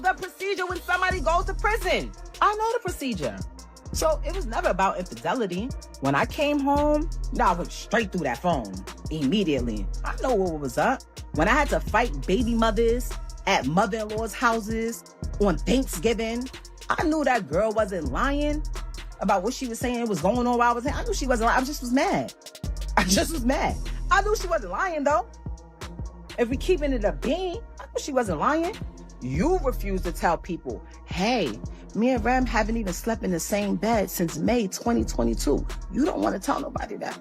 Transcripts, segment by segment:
the procedure when somebody goes to prison. I know the procedure. So it was never about infidelity. When I came home, I went straight through that phone immediately. I know what was up. When I had to fight baby mothers at mother-in-law's houses on Thanksgiving, I knew that girl wasn't lying about what she was saying was going on while I was there. I knew she wasn't lying. I just was mad. I knew she wasn't lying, though. If we keeping it a bean, I knew she wasn't lying. You refuse to tell people, hey, me and Rem haven't even slept in the same bed since May 2022. You don't want to tell nobody that.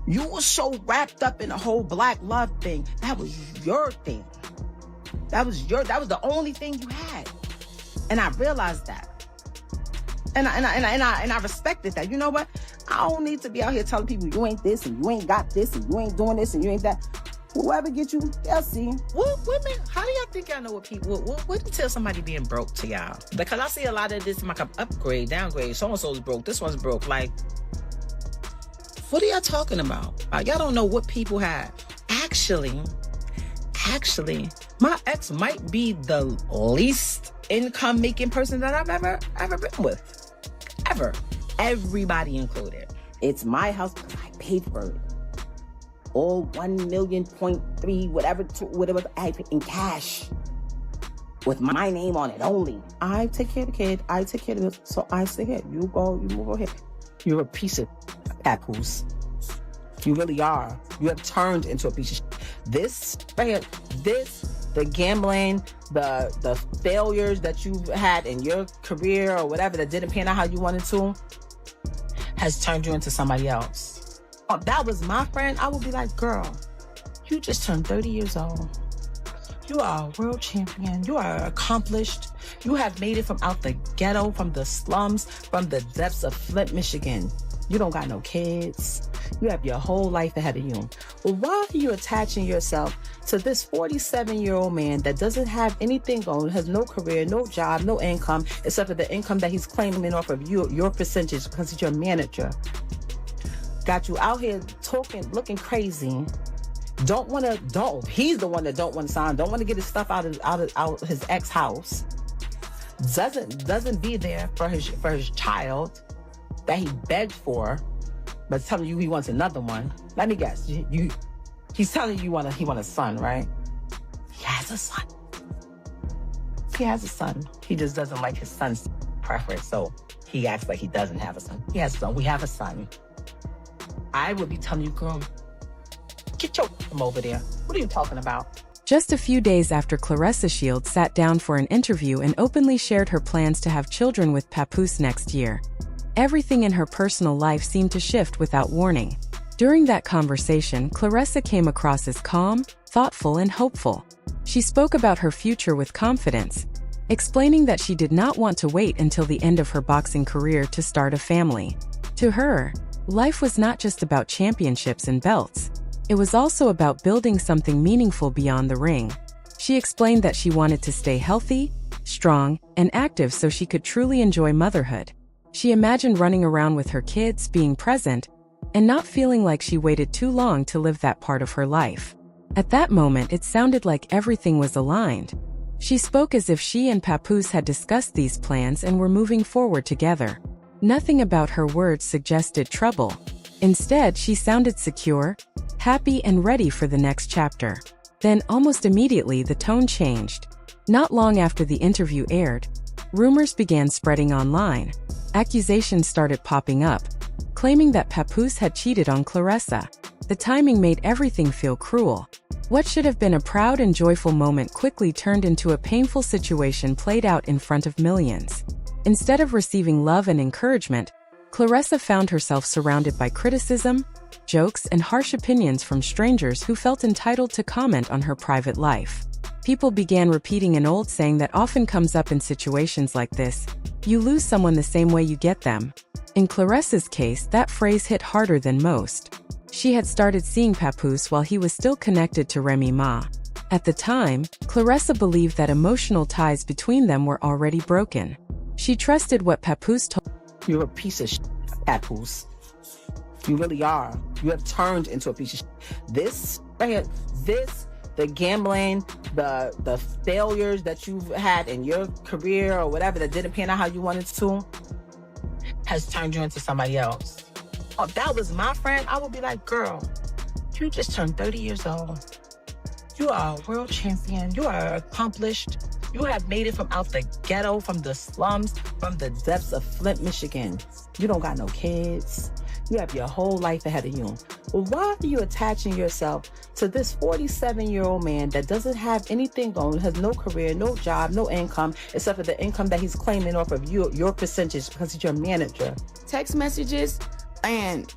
You were so wrapped up in the whole black love thing. That was your thing. That was the only thing you had. And I realized that. And I respected that. You know what? I don't need to be out here telling people you ain't this and you ain't got this and you ain't doing this and you ain't that. Whoever get you, they'll see. What women? How do y'all think y'all know what people? What do you tell somebody being broke to y'all? Because I see a lot of this like upgrade, downgrade. So and so's broke. This one's broke. Like, what are y'all talking about? Y'all don't know what people have. Actually, my ex might be the least income making person that I've ever been with. Ever. Everybody included. It's my house because I paid for it. All 1.3 whatever I paid in cash with my name on it only. I take care of the kid. I take care of this. So I stay here. You move over here. You're a piece of Papoose. You really are. You have turned into a piece of shit. This right here, the gambling, the failures that you've had in your career or whatever that didn't pan out how you wanted to, has turned you into somebody else. If that was my friend, I would be like, girl, you just turned 30 years old. You are a world champion. You are accomplished. You have made it from out the ghetto, from the slums, from the depths of Flint, Michigan. You don't got no kids. You have your whole life ahead of you. Well, why are you attaching yourself to this 47-year-old man that doesn't have anything going, has no career, no job, no income, except for the income that he's claiming off of your percentage because he's your manager? Got you out here talking, looking crazy. He's the one that don't want to sign, don't want to get his stuff out of his ex house. Doesn't be there for his child that he begged for, but telling you he wants another one. Let me guess. He's telling you he want a son, right? He has a son. He has a son. He just doesn't like his son's preference, so he acts like he doesn't have a son. He has a son. We have a son. I would be telling you, girl, get your from over there. What are you talking about? Just a few days after Claressa Shields sat down for an interview and openly shared her plans to have children with Papoose next year, everything in her personal life seemed to shift without warning. During that conversation, Claressa came across as calm, thoughtful, and hopeful. She spoke about her future with confidence, explaining that she did not want to wait until the end of her boxing career to start a family. To her, life was not just about championships and belts. It was also about building something meaningful beyond the ring. She explained that she wanted to stay healthy, strong, and active so she could truly enjoy motherhood. She imagined running around with her kids, being present, and not feeling like she waited too long to live that part of her life. At that moment, it sounded like everything was aligned. She spoke as if she and Papoose had discussed these plans and were moving forward together. Nothing about her words suggested trouble. Instead, she sounded secure, happy, and ready for the next chapter. Then, almost immediately, the tone changed. Not long after the interview aired, rumors began spreading online. Accusations started popping up, claiming that Papoose had cheated on Claressa. The timing made everything feel cruel. What should have been a proud and joyful moment quickly turned into a painful situation played out in front of millions. Instead of receiving love and encouragement, Claressa found herself surrounded by criticism, jokes, and harsh opinions from strangers who felt entitled to comment on her private life. People began repeating an old saying that often comes up in situations like this: you lose someone the same way you get them. In Claressa's case, that phrase hit harder than most. She had started seeing Papoose while he was still connected to Remy Ma. At the time, Claressa believed that emotional ties between them were already broken. She trusted what Papoose told. You're a piece of shit, Papoose. You really are. You have turned into a piece of shit. This right here, the gambling, the failures that you've had in your career or whatever that didn't pan out how you wanted to has turned you into somebody else. If that was my friend, I would be like, girl, you just turned 30 years old. You are a world champion. You are accomplished. You have made it from out the ghetto, from the slums, from the depths of Flint, Michigan. You don't got no kids. You have your whole life ahead of you. Well, why are you attaching yourself to this 47-year-old man that doesn't have anything going, has no career, no job, no income, except for the income that he's claiming off of your percentage because he's your manager? Text messages and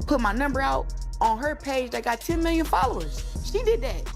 put my number out on her page that got 10 million followers. She did that.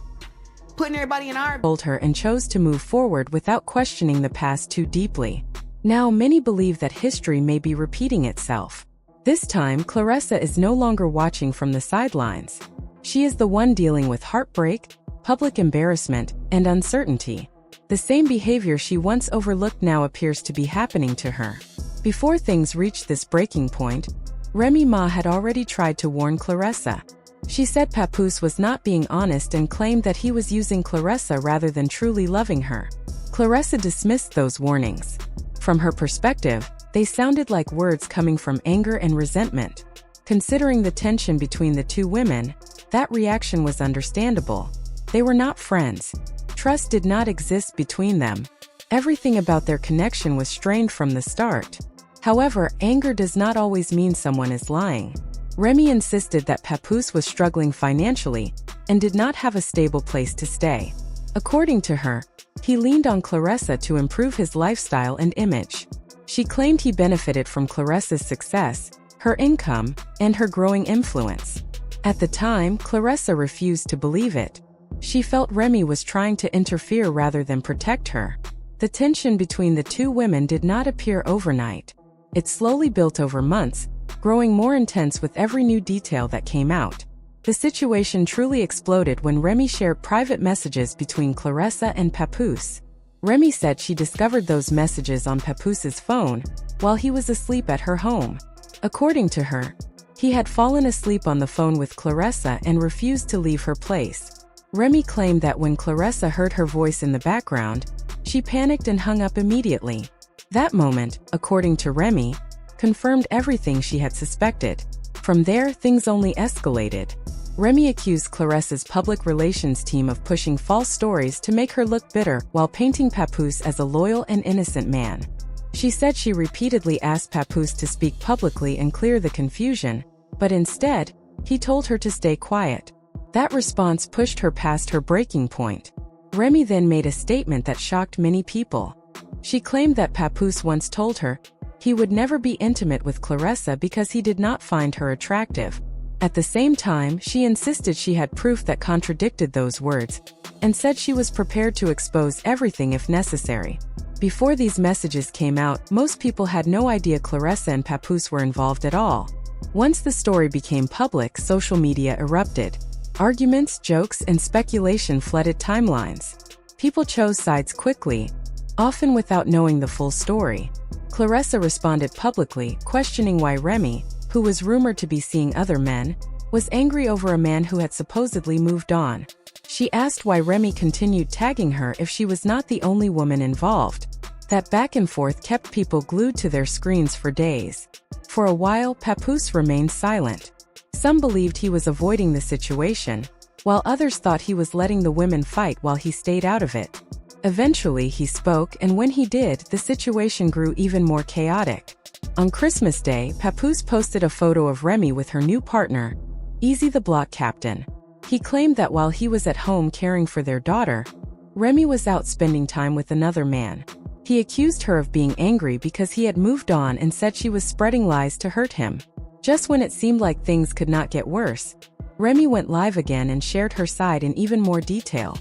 Putting everybody in our... Told her and chose to move forward without questioning the past too deeply. Now, many believe that history may be repeating itself. This time, Claressa is no longer watching from the sidelines. She is the one dealing with heartbreak, public embarrassment, and uncertainty. The same behavior she once overlooked now appears to be happening to her. Before things reached this breaking point, Remy Ma had already tried to warn Claressa. She said Papoose was not being honest and claimed that he was using Claressa rather than truly loving her. Claressa dismissed those warnings. From her perspective, they sounded like words coming from anger and resentment. Considering the tension between the two women, that reaction was understandable. They were not friends. Trust did not exist between them. Everything about their connection was strained from the start. However, anger does not always mean someone is lying. Remy insisted that Papoose was struggling financially and did not have a stable place to stay. According to her, he leaned on Claressa to improve his lifestyle and image. She claimed he benefited from Claressa's success, her income, and her growing influence. At the time, Claressa refused to believe it. She felt Remy was trying to interfere rather than protect her. The tension between the two women did not appear overnight. It slowly built over months, growing more intense with every new detail that came out. The situation truly exploded when Remy shared private messages between Claressa and Papoose. Remy said she discovered those messages on Papoose's phone while he was asleep at her home. According to her, he had fallen asleep on the phone with Claressa and refused to leave her place. Remy claimed that when Claressa heard her voice in the background, she panicked and hung up immediately. That moment, according to Remy, confirmed everything she had suspected. From there, things only escalated. Remy accused Claressa's public relations team of pushing false stories to make her look bitter while painting Papoose as a loyal and innocent man. She said she repeatedly asked Papoose to speak publicly and clear the confusion, but instead, he told her to stay quiet. That response pushed her past her breaking point. Remy then made a statement that shocked many people. She claimed that Papoose once told her he would never be intimate with Claressa because he did not find her attractive. At the same time, she insisted she had proof that contradicted those words, and said she was prepared to expose everything if necessary. Before these messages came out, most people had no idea Claressa and Papoose were involved at all. Once the story became public, social media erupted. Arguments, jokes, and speculation flooded timelines. People chose sides quickly, often without knowing the full story. Claressa responded publicly, questioning why Remy, who was rumored to be seeing other men, was angry over a man who had supposedly moved on. She asked why Remy continued tagging her if she was not the only woman involved. That back and forth kept people glued to their screens for days. For a while, Papoose remained silent. Some believed he was avoiding the situation, while others thought he was letting the women fight while he stayed out of it. Eventually, he spoke, and when he did, the situation grew even more chaotic. On Christmas Day, Papoose posted a photo of Remy with her new partner, Easy the Block Captain. He claimed that while he was at home caring for their daughter, Remy was out spending time with another man. He accused her of being angry because he had moved on and said she was spreading lies to hurt him. Just when it seemed like things could not get worse, Remy went live again and shared her side in even more detail.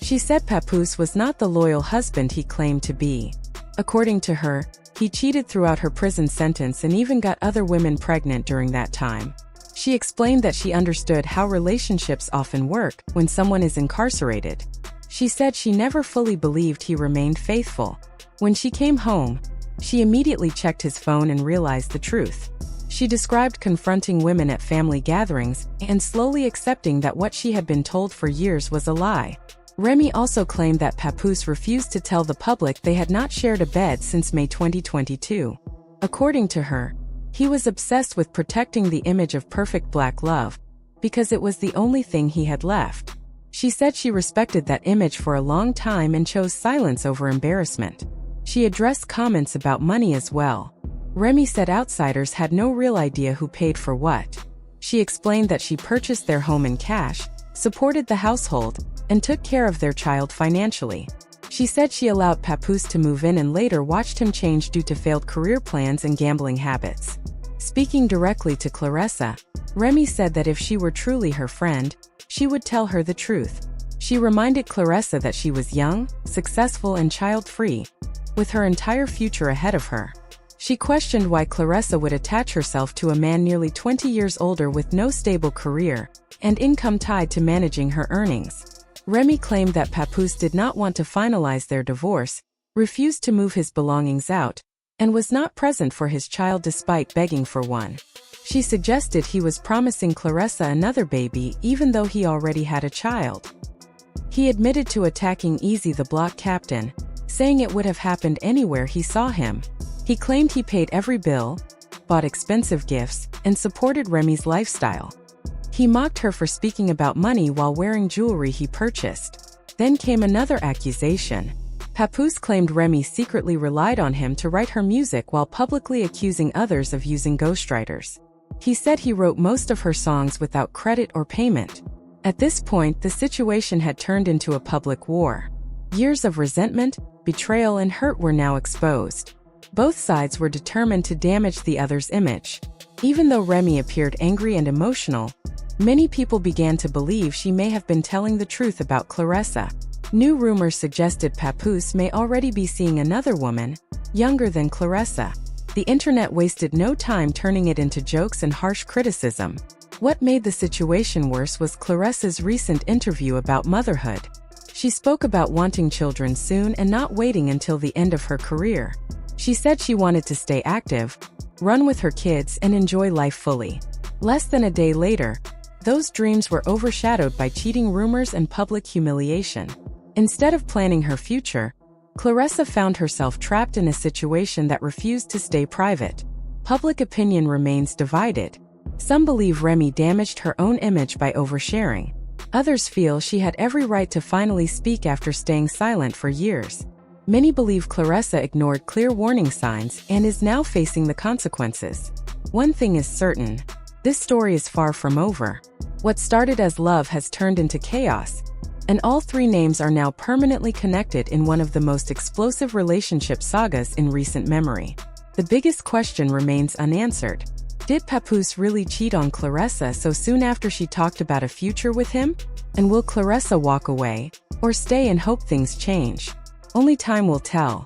She said Papoose was not the loyal husband he claimed to be. According to her, he cheated throughout her prison sentence and even got other women pregnant during that time. She explained that she understood how relationships often work when someone is incarcerated. She said she never fully believed he remained faithful. When she came home, she immediately checked his phone and realized the truth. She described confronting women at family gatherings and slowly accepting that what she had been told for years was a lie. Remy also claimed that Papoose refused to tell the public they had not shared a bed since May 2022. According to her, he was obsessed with protecting the image of perfect black love because it was the only thing he had left. She said she respected that image for a long time and chose silence over embarrassment. She addressed comments about money as well. Remy said outsiders had no real idea who paid for what. She explained that she purchased their home in cash, supported the household, and took care of their child financially. She said she allowed Papoose to move in and later watched him change due to failed career plans and gambling habits. Speaking directly to Claressa, Remy said that if she were truly her friend, she would tell her the truth. She reminded Claressa that she was young, successful, and child-free, with her entire future ahead of her. She questioned why Claressa would attach herself to a man nearly 20 years older with no stable career and income tied to managing her earnings. Remy claimed that Papoose did not want to finalize their divorce, refused to move his belongings out, and was not present for his child despite begging for one. She suggested he was promising Claressa another baby even though he already had a child. He admitted to attacking Easy the block captain, saying it would have happened anywhere he saw him. He claimed he paid every bill, bought expensive gifts, and supported Remy's lifestyle. He mocked her for speaking about money while wearing jewelry he purchased. Then came another accusation. Papoose claimed Remy secretly relied on him to write her music while publicly accusing others of using ghostwriters. He said he wrote most of her songs without credit or payment. At this point, the situation had turned into a public war. Years of resentment, betrayal, and hurt were now exposed. Both sides were determined to damage the other's image. Even though Remy appeared angry and emotional, many people began to believe she may have been telling the truth about Claressa. New rumors suggested Papoose may already be seeing another woman, younger than Claressa. The internet wasted no time turning it into jokes and harsh criticism. What made the situation worse was Claressa's recent interview about motherhood. She spoke about wanting children soon and not waiting until the end of her career. She said she wanted to stay active, run with her kids, and enjoy life fully. Less than a day later, those dreams were overshadowed by cheating rumors and public humiliation. Instead of planning her future, Claressa found herself trapped in a situation that refused to stay private. Public opinion remains divided. Some believe Remy damaged her own image by oversharing. Others feel she had every right to finally speak after staying silent for years. Many believe Claressa ignored clear warning signs and is now facing the consequences. One thing is certain: this story is far from over. What started as love has turned into chaos, and all three names are now permanently connected in one of the most explosive relationship sagas in recent memory. The biggest question remains unanswered. Did Papoose really cheat on Claressa so soon after she talked about a future with him? And will Claressa walk away, or stay and hope things change? Only time will tell.